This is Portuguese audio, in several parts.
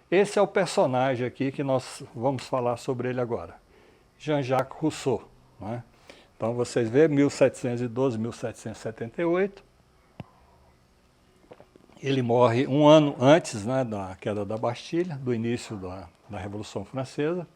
Esse é o personagem aqui que nós vamos falar sobre ele agora, Jean-Jacques Rousseau, não é? Então vocês veem, 1712, 1778, ele morre um ano antes, né, da queda da Bastilha, do início da Revolução Francesa,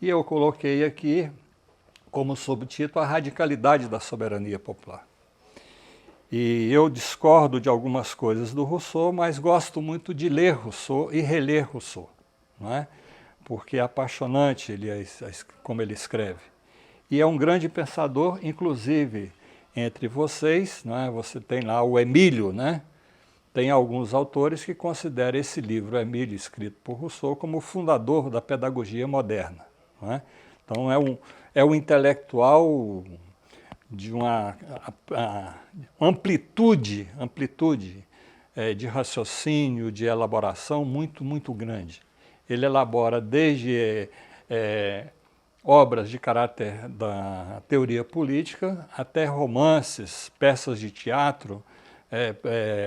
e eu coloquei aqui como subtítulo a radicalidade da soberania popular. E eu discordo de algumas coisas do Rousseau, mas gosto muito de ler Rousseau e reler Rousseau, não é? Porque é apaixonante como ele escreve. E é um grande pensador, inclusive entre vocês, não é? Você tem lá o Emílio, né? Tem alguns autores que consideram esse livro, Emílio, escrito por Rousseau, como o fundador da pedagogia moderna, não é? Então é um intelectual de uma amplitude de raciocínio, de elaboração muito grande. Ele elabora desde obras de caráter da teoria política até romances, peças de teatro.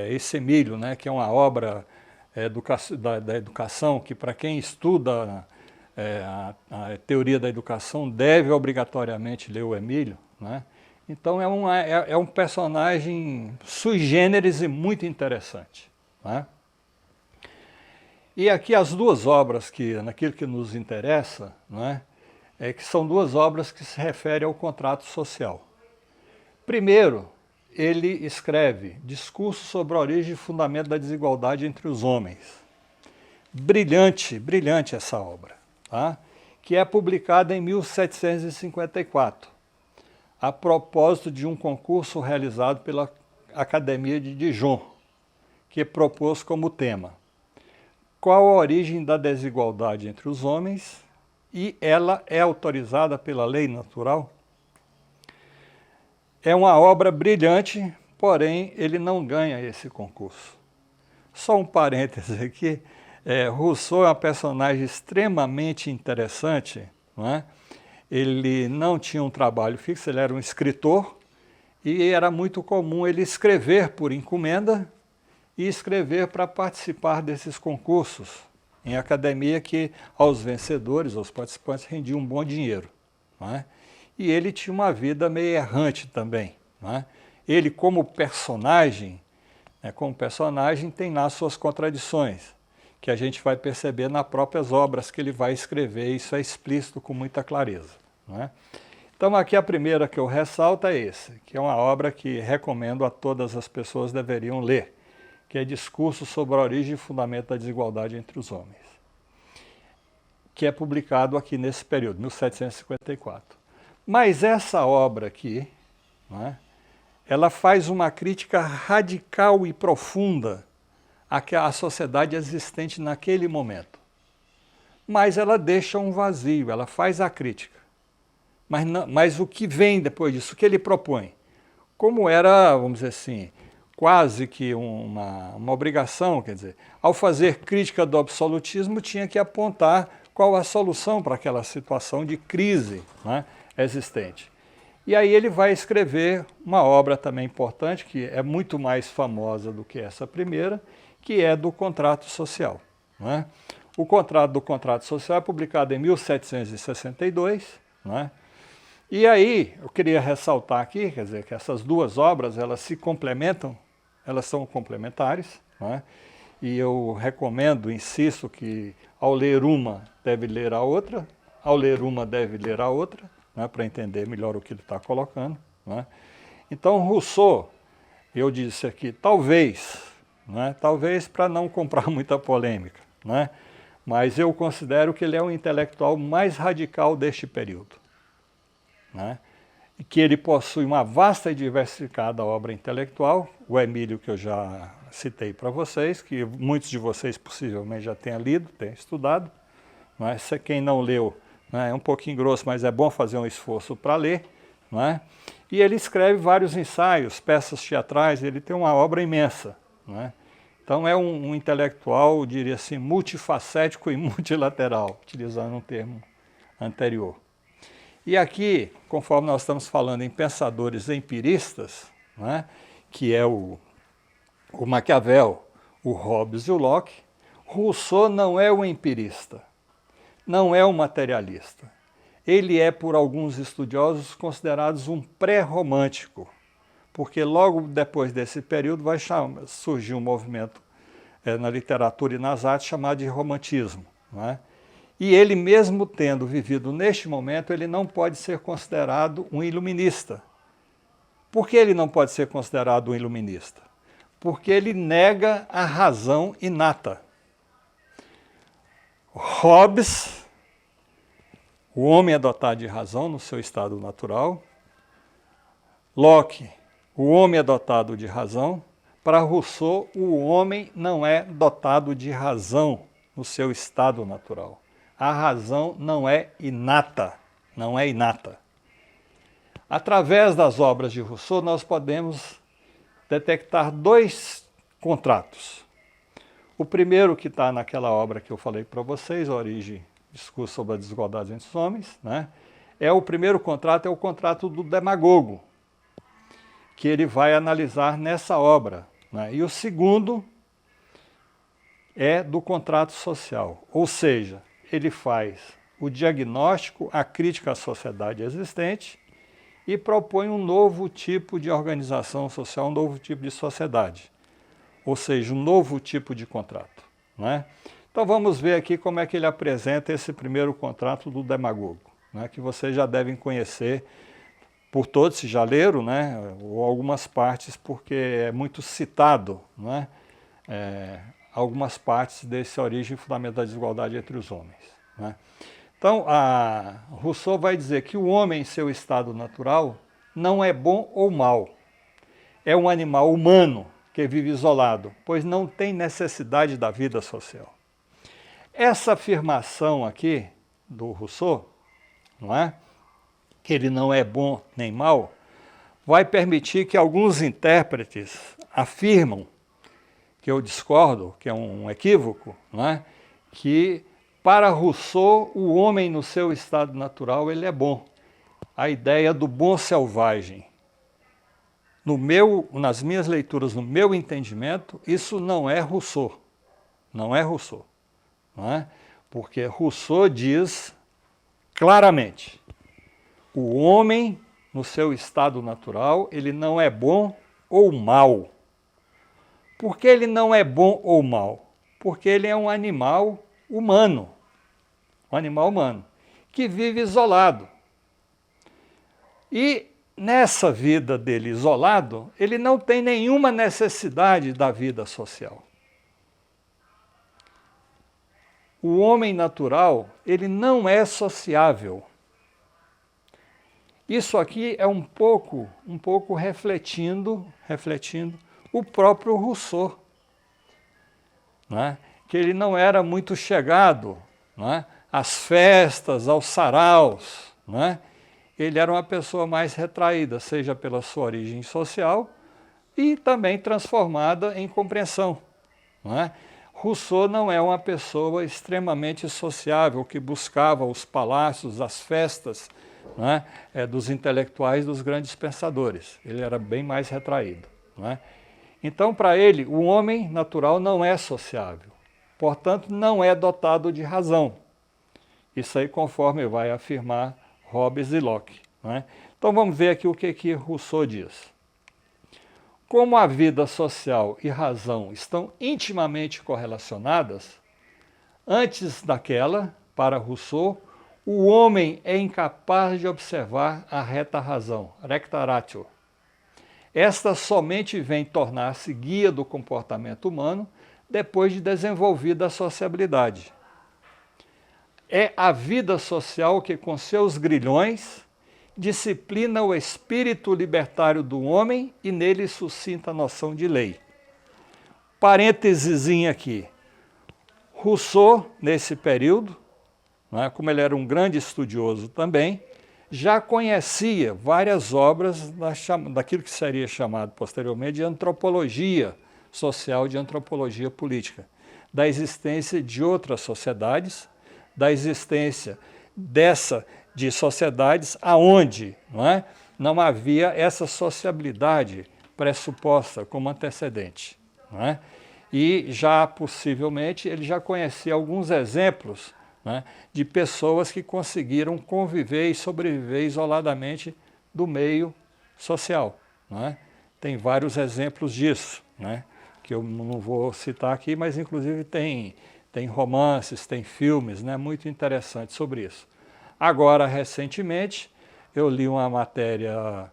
Esse Emílio, né, que é uma obra da educação, que para quem estuda a teoria da educação deve obrigatoriamente ler o Emílio, né? Então é um personagem sui generis e muito interessante, né? E aqui as duas obras naquilo que nos interessa, né, que são duas obras que se referem ao contrato social. Primeiro, ele escreve Discurso sobre a origem e fundamento da desigualdade entre os homens. Brilhante essa obra, tá? Que é publicada em 1754. A propósito de um concurso realizado pela Academia de Dijon, que propôs como tema qual a origem da desigualdade entre os homens e ela é autorizada pela lei natural? É uma obra brilhante, porém ele não ganha esse concurso. Só um parêntese aqui, Rousseau é um personagem extremamente interessante, não é? Ele não tinha um trabalho fixo, ele era um escritor e era muito comum ele escrever por encomenda e escrever para participar desses concursos em academia que aos vencedores, aos participantes, rendia um bom dinheiro, não é? E ele tinha uma vida meio errante também, não é? Ele como personagem tem lá suas contradições, que a gente vai perceber nas próprias obras que ele vai escrever, isso é explícito com muita clareza, não é? Então aqui a primeira que eu ressalto é esse, que é uma obra que recomendo a todas as pessoas deveriam ler, que é Discurso sobre a origem e fundamento da desigualdade entre os homens, que é publicado aqui nesse período, 1754. Mas essa obra aqui, não é, ela faz uma crítica radical e profunda à sociedade existente naquele momento. Mas ela deixa um vazio, ela faz a crítica. Mas o que vem depois disso, o que ele propõe? Como era, vamos dizer assim, quase que uma obrigação, quer dizer, ao fazer crítica do absolutismo, tinha que apontar qual a solução para aquela situação de crise, né, existente. E aí ele vai escrever uma obra também importante, que é muito mais famosa do que essa primeira, que é do contrato social, né? O contrato social é publicado em 1762, né? E aí eu queria ressaltar aqui, quer dizer, que essas duas obras elas se complementam, elas são complementares, né? E eu recomendo, insisto, que ao ler uma deve ler a outra, ao ler uma deve ler a outra, né, para entender melhor o que ele está colocando, né? Então Rousseau, eu disse aqui, talvez, né, talvez para não comprar muita polêmica, né, mas eu considero que ele é o intelectual mais radical deste período, né, e que ele possui uma vasta e diversificada obra intelectual, o Emílio que eu já citei para vocês, que muitos de vocês possivelmente já tenham lido, tenham estudado, mas se quem não leu, né, é um pouquinho grosso, mas é bom fazer um esforço para ler, não é? E ele escreve vários ensaios, peças teatrais, ele tem uma obra imensa, não é? Então é um intelectual, diria assim, multifacético e multilateral, utilizando um termo anterior. E aqui, conforme nós estamos falando em pensadores empiristas, né, que é o Maquiavel, o Hobbes e o Locke Rousseau não é um empirista, não é um materialista. Ele é, por alguns estudiosos, considerado um pré-romântico, porque logo depois desse período vai surgir um movimento na literatura e nas artes chamado de romantismo, não é? E ele mesmo tendo vivido neste momento, ele não pode ser considerado um iluminista. Por que ele não pode ser considerado um iluminista? Porque ele nega a razão inata. Hobbes, o homem é dotado de razão no seu estado natural. Locke, o homem é dotado de razão. Para Rousseau, o homem não é dotado de razão no seu estado natural. A razão não é inata, não é inata. Através das obras de Rousseau, nós podemos detectar dois contratos. O primeiro, que está naquela obra que eu falei para vocês, A Origem, Discurso sobre a Desigualdade entre os Homens, né? O primeiro contrato é o contrato do demagogo, que ele vai analisar nessa obra, né? E o segundo é do contrato social, ou seja, ele faz o diagnóstico, a crítica à sociedade existente e propõe um novo tipo de organização social, um novo tipo de sociedade, ou seja, um novo tipo de contrato, né? Então vamos ver aqui como é que ele apresenta esse primeiro contrato do demagogo, né, que vocês já devem conhecer por todos, se já leram, né, ou algumas partes, porque é muito citado, né, algumas partes dessa origem e fundamento da desigualdade entre os homens, né. Então, Rousseau vai dizer que o homem, em seu estado natural, não é bom ou mal. É um animal humano que vive isolado, pois não tem necessidade da vida social. Essa afirmação aqui do Rousseau, não é? Que ele não é bom nem mal, vai permitir que alguns intérpretes afirmam, que eu discordo, que é um equívoco, não é? Que para Rousseau o homem no seu estado natural ele é bom. A ideia do bom selvagem. Nas minhas leituras, no meu entendimento, isso não é Rousseau. Não é Rousseau. Não é? Porque Rousseau diz claramente, o homem no seu estado natural, ele não é bom ou mal. Por que ele não é bom ou mal? Porque ele é um animal humano, que vive isolado. E nessa vida dele isolado, ele não tem nenhuma necessidade da vida social. O homem natural, ele não é sociável. Isso aqui é um pouco refletindo o próprio Rousseau, né? Que ele não era muito chegado, né, às festas, aos saraus, né? Ele era uma pessoa mais retraída, seja pela sua origem social e também transformada em compreensão, né? Rousseau não é uma pessoa extremamente sociável, que buscava os palácios, as festas, né, dos intelectuais, dos grandes pensadores. Ele era bem mais retraído, né? Então, para ele, o homem natural não é sociável, portanto, não é dotado de razão. Isso aí conforme vai afirmar Hobbes e Locke, né? Então, vamos ver aqui o que Rousseau diz. Como a vida social e razão estão intimamente correlacionadas, antes daquela, para Rousseau, o homem é incapaz de observar a reta razão, recta ratio. Esta somente vem tornar-se guia do comportamento humano depois de desenvolvida a sociabilidade. É a vida social que, com seus grilhões, disciplina o espírito libertário do homem e nele suscita a noção de lei. Parênteses aqui. Rousseau, nesse período, né, como ele era um grande estudioso também, já conhecia várias obras daquilo que seria chamado posteriormente de antropologia social, de antropologia política, da existência de outras sociedades, da existência de sociedades aonde não havia essa sociabilidade pressuposta como antecedente, não é? E já, possivelmente, ele já conhecia alguns exemplos, né, de pessoas que conseguiram conviver e sobreviver isoladamente do meio social. Né? Tem vários exemplos disso, né, que eu não vou citar aqui, mas inclusive tem romances, tem filmes, né, muito interessantes sobre isso. Agora, recentemente, eu li uma matéria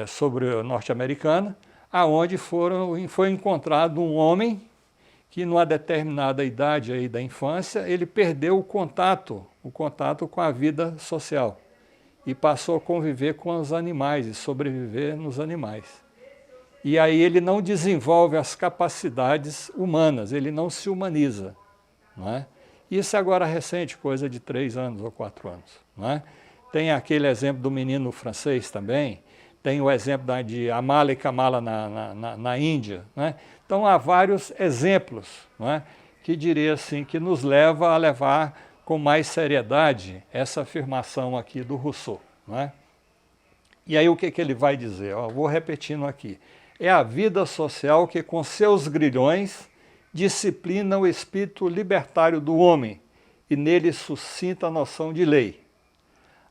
sobre norte-americana, aonde foi encontrado um homem que, numa determinada idade aí da infância, ele perdeu o contato com a vida social e passou a conviver com os animais e sobreviver nos animais. E aí ele não desenvolve as capacidades humanas, ele não se humaniza. Não é? Isso é agora recente, coisa de 3 anos ou 4 anos. Não é? Tem aquele exemplo do menino francês também, tem o exemplo de Amala e Kamala na Índia. Né? Então há vários exemplos, não é? Que diria assim, que nos leva a levar com mais seriedade essa afirmação aqui do Rousseau. Não é? E aí o que ele vai dizer? Eu vou repetindo aqui. É a vida social que com seus grilhões disciplina o espírito libertário do homem e nele suscita a noção de lei.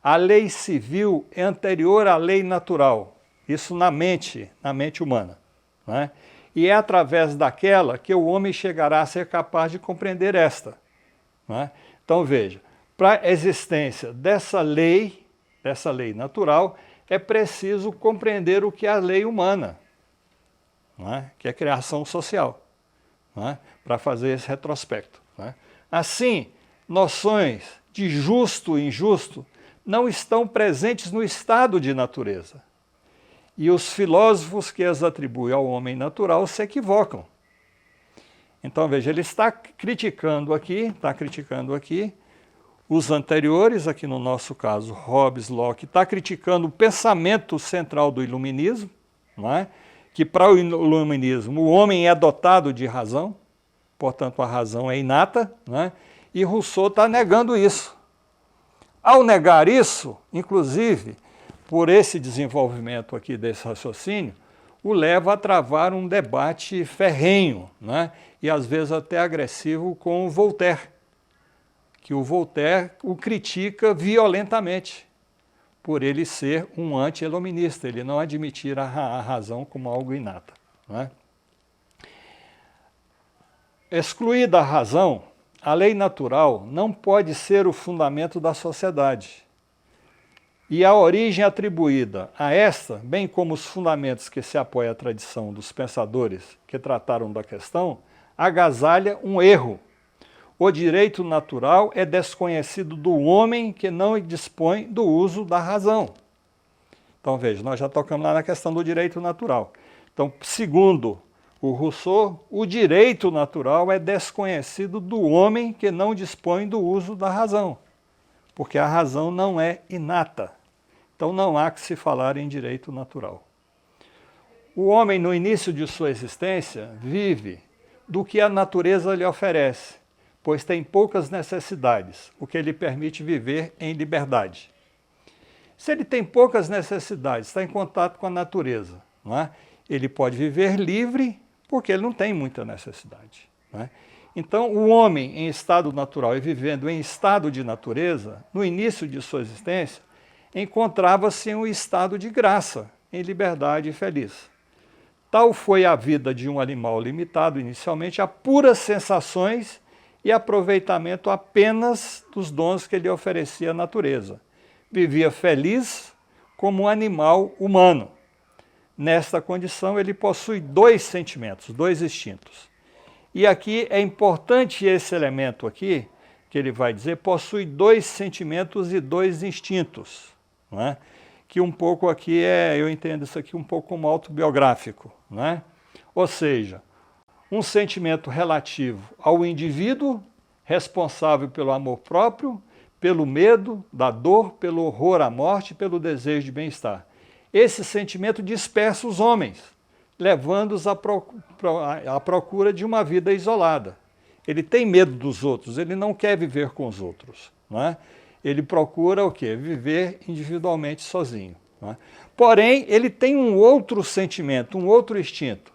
A lei civil é anterior à lei natural, isso na mente humana. Né? E é através daquela que o homem chegará a ser capaz de compreender esta. Né? Então veja, para a existência dessa lei natural, é preciso compreender o que é a lei humana, né? Que é a criação social, né? Para fazer esse retrospecto. Né? Assim, noções de justo e injusto não estão presentes no estado de natureza. E os filósofos que as atribuem ao homem natural se equivocam. Então, veja, ele está criticando aqui os anteriores, aqui no nosso caso, Hobbes, Locke, está criticando o pensamento central do iluminismo, não é? Que para o iluminismo o homem é dotado de razão, portanto a razão é inata, né? E Rousseau está negando isso. Ao negar isso, inclusive, por esse desenvolvimento aqui desse raciocínio, o leva a travar um debate ferrenho, né? E às vezes até agressivo com o Voltaire, que o Voltaire o critica violentamente, por ele ser um anti-iluminista, ele não admitir a razão como algo inato. Né? Excluída a razão, a lei natural não pode ser o fundamento da sociedade. E a origem atribuída a esta, bem como os fundamentos que se apoia à tradição dos pensadores que trataram da questão, agasalha um erro. O direito natural é desconhecido do homem que não dispõe do uso da razão. Então veja, nós já tocamos lá na questão do direito natural. Então, segundo o Rousseau, o direito natural é desconhecido do homem que não dispõe do uso da razão, porque a razão não é inata. Então não há que se falar em direito natural. O homem, no início de sua existência, vive do que a natureza lhe oferece, pois tem poucas necessidades, o que lhe permite viver em liberdade. Se ele tem poucas necessidades, está em contato com a natureza, não é? Ele pode viver livre porque ele não tem muita necessidade. Não é? Então, o homem em estado natural e vivendo em estado de natureza, no início de sua existência, encontrava-se em um estado de graça, em liberdade e feliz. Tal foi a vida de um animal limitado inicialmente a puras sensações e aproveitamento apenas dos dons que lhe oferecia a natureza. Vivia feliz como um animal humano. Nesta condição, ele possui 2 sentimentos, 2 instintos. E aqui é importante esse elemento aqui, que ele vai dizer, possui 2 sentimentos e 2 instintos. Não é? Que um pouco aqui eu entendo isso aqui um pouco como autobiográfico. Não é? Ou seja, um sentimento relativo ao indivíduo, responsável pelo amor próprio, pelo medo da dor, pelo horror à morte, pelo desejo de bem-estar. Esse sentimento dispersa os homens, levando-os à procura de uma vida isolada. Ele tem medo dos outros, ele não quer viver com os outros. Não é? Ele procura o quê? Viver individualmente sozinho. Não é? Porém, ele tem um outro sentimento, um outro instinto,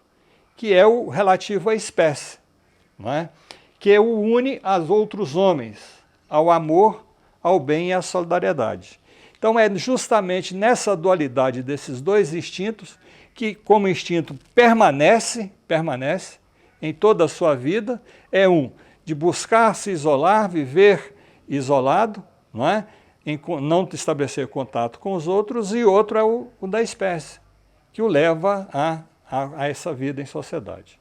que é o relativo à espécie, não é? Que o une aos outros homens, ao amor, ao bem e à solidariedade. Então é justamente nessa dualidade desses dois instintos que, como instinto permanece em toda a sua vida, é um de buscar se isolar, viver isolado, não é? Não estabelecer contato com os outros, e outro é o da espécie, que o leva a essa vida em sociedade.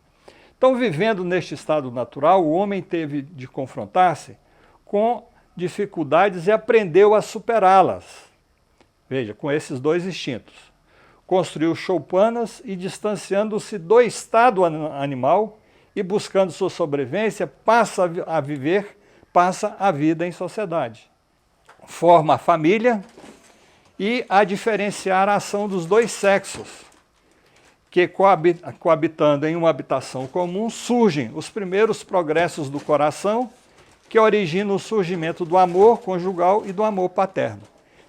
Então, vivendo neste estado natural, o homem teve de confrontar-se com dificuldades e aprendeu a superá-las. Veja, com esses dois instintos. Construiu choupanas e, distanciando-se do estado animal e buscando sua sobrevivência, passa a vida em sociedade. Forma a família e a diferenciar a ação dos dois sexos, que coabitando em uma habitação comum, surgem os primeiros progressos do coração, que originam o surgimento do amor conjugal e do amor paterno.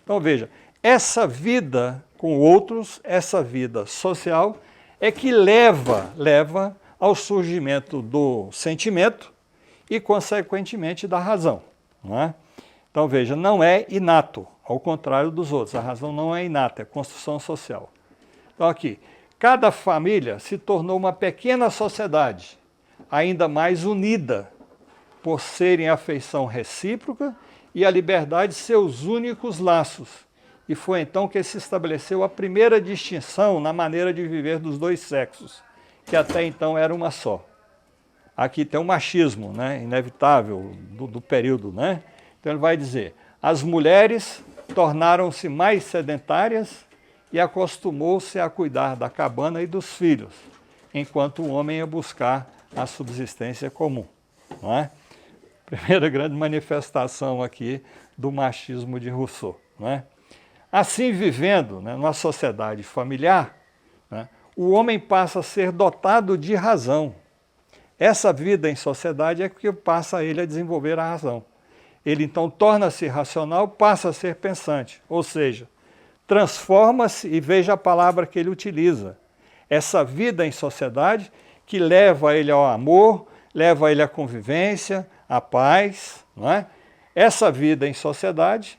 Então veja, essa vida com outros, essa vida social, é que leva ao surgimento do sentimento e, consequentemente, da razão. Não é? Então veja, não é inato, ao contrário dos outros. A razão não é inata, é construção social. Então aqui, cada família se tornou uma pequena sociedade, ainda mais unida, por serem a afeição recíproca e a liberdade seus únicos laços. E foi então que se estabeleceu a primeira distinção na maneira de viver dos dois sexos, que até então era uma só. Aqui tem um machismo, né, inevitável do período, né? Então ele vai dizer, as mulheres tornaram-se mais sedentárias e acostumou-se a cuidar da cabana e dos filhos, enquanto o homem ia buscar a subsistência comum. Não é? Primeira grande manifestação aqui do machismo de Rousseau. Não é? Assim, vivendo, né, numa sociedade familiar, né, o homem passa a ser dotado de razão. Essa vida em sociedade é que passa ele a desenvolver a razão. Ele então torna-se racional, passa a ser pensante, ou seja, transforma-se, e veja a palavra que ele utiliza, essa vida em sociedade que leva ele ao amor, leva ele à convivência, à paz, não é? Essa vida em sociedade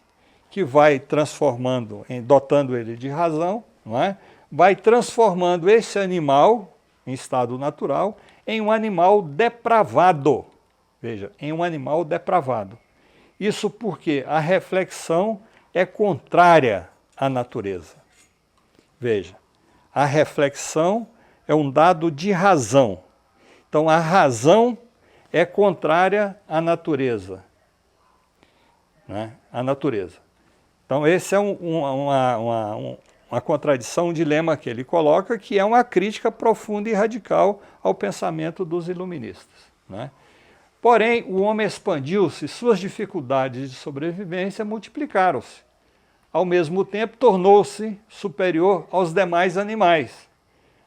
que vai transformando, dotando ele de razão, não é? Vai transformando esse animal em estado natural em um animal depravado. Veja, em um animal depravado. Isso porque a reflexão é contrária à natureza. Veja, a reflexão é um dado de razão. Então, a razão é contrária à natureza. Né? À natureza. Então, esse é uma contradição, um dilema que ele coloca, que é uma crítica profunda e radical ao pensamento dos iluministas. Né? Porém, o homem expandiu-se, suas dificuldades de sobrevivência multiplicaram-se. Ao mesmo tempo, tornou-se superior aos demais animais.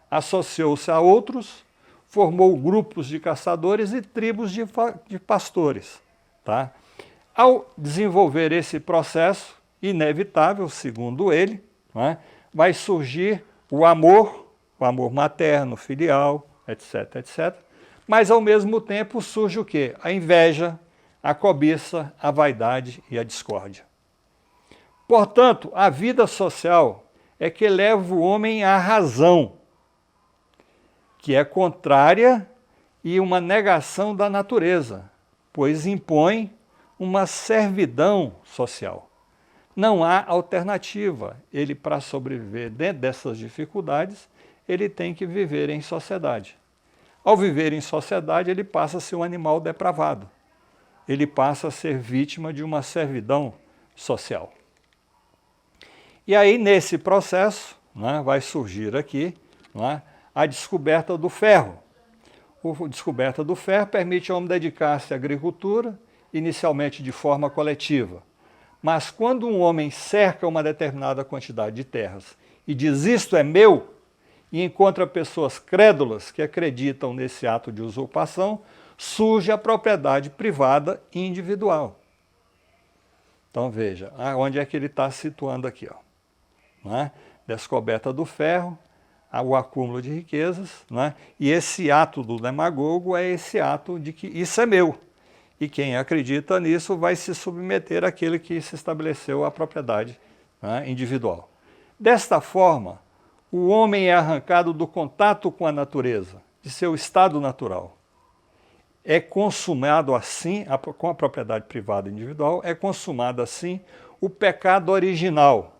Associou-se a outros, formou grupos de caçadores e tribos de pastores. Tá? Ao desenvolver esse processo inevitável, segundo ele, né, vai surgir o amor materno, filial, etc, etc. Mas, ao mesmo tempo, surge o quê? A inveja, a cobiça, a vaidade e a discórdia. Portanto, a vida social é que leva o homem à razão, que é contrária e uma negação da natureza, pois impõe uma servidão social. Não há alternativa. Ele, para sobreviver dentro dessas dificuldades, ele tem que viver em sociedade. Ao viver em sociedade, ele passa a ser um animal depravado. Ele passa a ser vítima de uma servidão social. E aí, nesse processo, né, vai surgir aqui, né, a descoberta do ferro. A descoberta do ferro permite ao homem dedicar-se à agricultura, inicialmente de forma coletiva. Mas quando um homem cerca uma determinada quantidade de terras e diz isto é meu, e encontra pessoas crédulas que acreditam nesse ato de usurpação, surge a propriedade privada e individual. Então veja, onde é que ele está situando aqui. Ó. Não é? Descoberta do ferro, o acúmulo de riquezas, né? E esse ato do demagogo é esse ato de que isso é meu. E quem acredita nisso vai se submeter àquele que se estabeleceu a propriedade, né, individual. Desta forma, o homem é arrancado do contato com a natureza, de seu estado natural. É consumado assim, com a propriedade privada individual, é consumado assim o pecado original,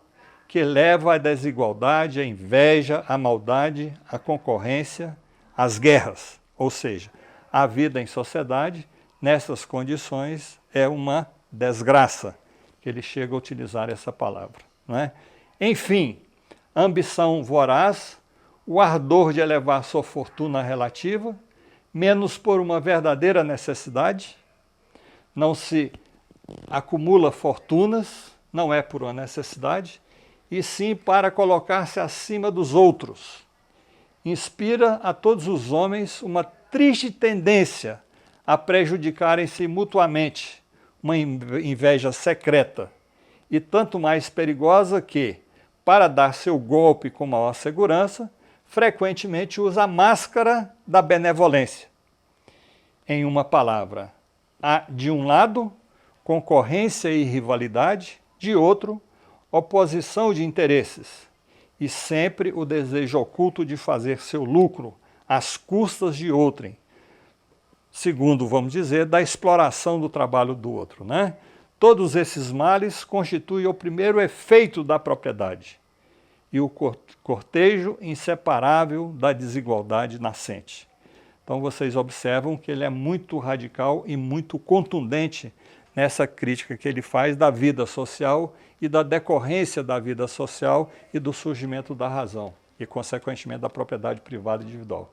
que leva à desigualdade, à inveja, à maldade, à concorrência, às guerras. Ou seja, a vida em sociedade, nessas condições, é uma desgraça, que ele chega a utilizar essa palavra, não é? Enfim, ambição voraz, o ardor de elevar sua fortuna relativa, menos por uma verdadeira necessidade, não se acumula fortunas, não é por uma necessidade, e sim para colocar-se acima dos outros. Inspira a todos os homens uma triste tendência a prejudicarem-se mutuamente, uma inveja secreta, e tanto mais perigosa que, para dar seu golpe com maior segurança, frequentemente usa a máscara da benevolência. Em uma palavra, há, de um lado, concorrência e rivalidade, de outro, oposição de interesses, e sempre o desejo oculto de fazer seu lucro às custas de outrem, segundo, vamos dizer, da exploração do trabalho do outro, né? Todos esses males constituem o primeiro efeito da propriedade e o cortejo inseparável da desigualdade nascente. Então vocês observam que ele é muito radical e muito contundente nessa crítica que ele faz da vida social e da decorrência da vida social e do surgimento da razão e, consequentemente, da propriedade privada individual.